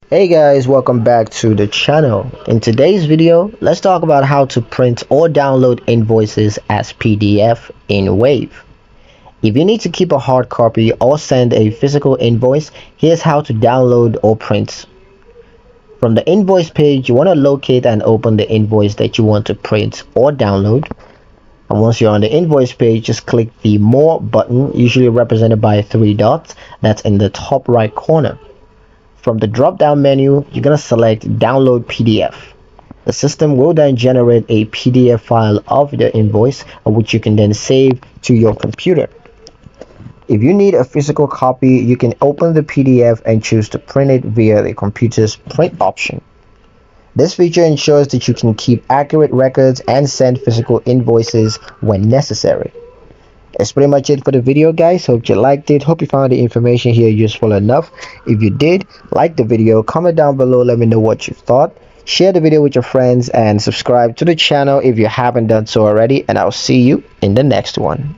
Hey guys, welcome back to the channel. In today's video, let's talk about how to print or download invoices as PDF in Wave. If you need to keep a hard copy or send a physical invoice, here's how to download or print. From the invoice page, you want to locate and open the invoice that you want to print or download. And once you're on the invoice page, just click the More button, usually represented by 3 dots, that's in the top right corner. From the drop-down menu, you're going to select Download PDF. The system will then generate a PDF file of the invoice, which you can then save to your computer. If you need a physical copy, you can open the PDF and choose to print it via the computer's print option. This feature ensures that you can keep accurate records and send physical invoices when necessary. That's pretty much it for the video, guys. Hope you liked it. Hope you found the information here useful enough. If you did, like the video, comment down below, let me know what you thought. Share the video with your friends and subscribe to the channel if you haven't done so already, and I'll see you in the next one.